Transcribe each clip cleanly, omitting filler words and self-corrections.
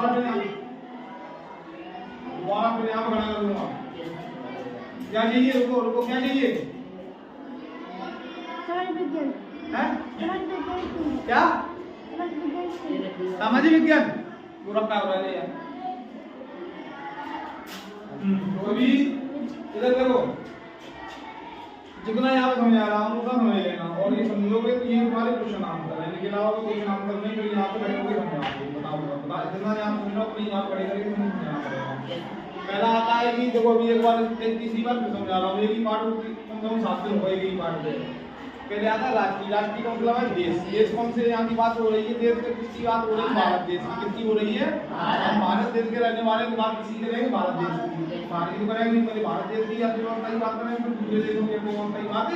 दोबारा फिर यहाँ खड़ा कर दूंगा। क्या चाहिए? रुको रुको, क्या चाहिए? हैं? क्या? सामाजिक विज्ञान पूरा क्या हो रहा है? तो अभी इधर देखो, जितना यहाँ पे समझा रहा हूँ उतना समझ लेना, और ये समझोगे तो ये तुम्हारे क्वेश्चन आंसर है। लेकिन आओ तो क्वेश्चन आंसर नहीं, फिर यहाँ पे बैठोगे समझाओगे, बताओ जितना यहाँ समझना उतनी यहाँ पढ़े करके तुम्हें समझाना पड़ेगा। पहला आता है कि देखो अभी एक बार तीसरी बार फिर समझा रहा हूँ, एक ही पार्ट कम से कम 7 दिन हो, एक ही पार्ट है। पहले आता है राष्ट्रीय। राष्ट्रीय का मतलब है देश। देश कौन से यहाँ की बात हो रही है? देश के किसकी बात हो रही है? भारत देश की। किसकी हो रही है? हम भारत देश के रहने वाले की बात किसी करेंगे? भारत देश की। भारत की करेंगे नहीं, पहले भारत देश की अर्थव्यवस्था की बात करेंगे, फिर दूसरे देशों की अर्थव्यवस्था की बात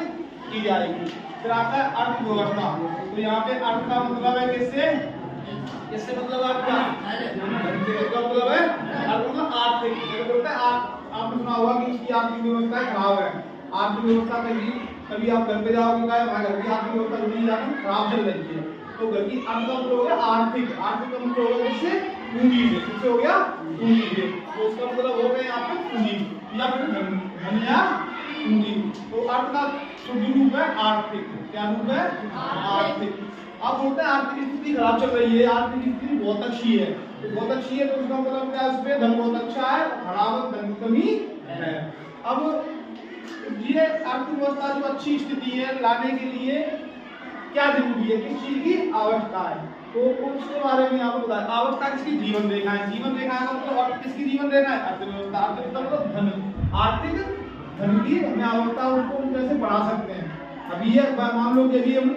की जाएगी। फिर आता है अर्थव्यवस्था। तो यहाँ पे अर्थ का मतलब है किससे? किससे मतलब आपका? इसका मतलब है अर्थ मतलब आर्थिक। बोलता है आपने सुना होगा कि इसकी आर्थिक व्यवस्था खराब है। आर्थिक व्यवस्था कभी आप घर पे जाओगे क्या है, घर की आर्थिक व्यवस्था जुड़ी जाती है, खराब चल रही है। तो घर की अर्थ का मतलब हो गया आर्थिक। आर्थिक का मतलब हो गया किससे? पूंजी से। किससे हो गया? पूंजी से। तो उसका मतलब हो गया यहाँ पे पूंजी या फिर धन या पूंजी। तो अर्थ का शुद्ध रूप है आर्थिक। क्या रूप है? आर्थिक। अब बोलते हैं आर्थिक स्थिति खराब चल रही है, आर्थिक स्थिति बहुत अच्छी है। तो बहुत अच्छी है तो उसका मतलब क्या? उसपे धन बहुत अच्छा है, खराब धन की कमी है। अब ये अर्थव्यवस्था जो अच्छी स्थिति है लाने के लिए क्या जरूरी है, किस चीज की आवश्यकता है, तो उसके बारे में आपको बताया। आवश्यकता किसकी? जीवन रेखा है। जीवन रेखा का मतलब किसकी जीवन रेखा है? अर्थव्यवस्था। अर्थव्यवस्था मतलब धन, आर्थिक धन की हमें आवश्यकता, उसको हम कैसे बढ़ा सकते हैं। अभी ये मान लो कि अभी हम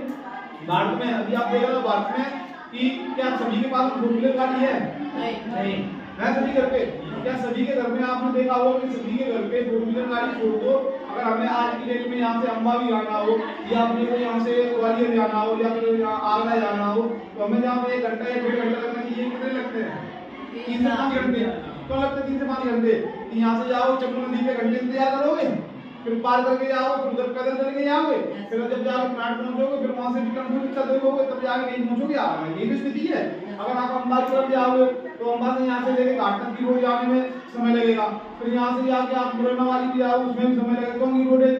भारत में, अभी आप देख रहे हो भारत में कि क्या सभी के पास 4 व्हीलर गाड़ी है? नहीं है सभी घर पे। क्या सभी के घर में आपने देखा होगा कि सभी के घर पे 4 व्हीलर गाड़ी छोड़ दो, अगर हमें आज की डेट में यहाँ से अंबावी जाना हो या अपने को यहाँ से ग्वालियर जाना हो या फिर आगरा जाना हो, तो हमें जहाँ पे 1 घंटा या 1.5 घंटा लगना चाहिए, कितने लगते हैं? 3 से 5 घंटे। क्यों लगते 3 से 5 घंटे? यहाँ से जाओ चंबल नदी पे घंटे इंतजार करोगे, फिर पार करके जाओ, फिर उधर पैदल चल के जाओगे, फिर जब जाके प्लांट पहुंचोगे, फिर वहां से रिटर्न रिक्शा देखोगे, तब जाके कहीं पहुंचोगे। ये स्थिति है। अगर आप अंबा की तरफ जाओगे तो अंबा से यहाँ से लेके घाट तक की रोड जाने में समय लगेगा, फिर यहाँ से जाके आप मुरैना वाली भी जाओ, उसमें भी समय लगेगा, क्योंकि रोड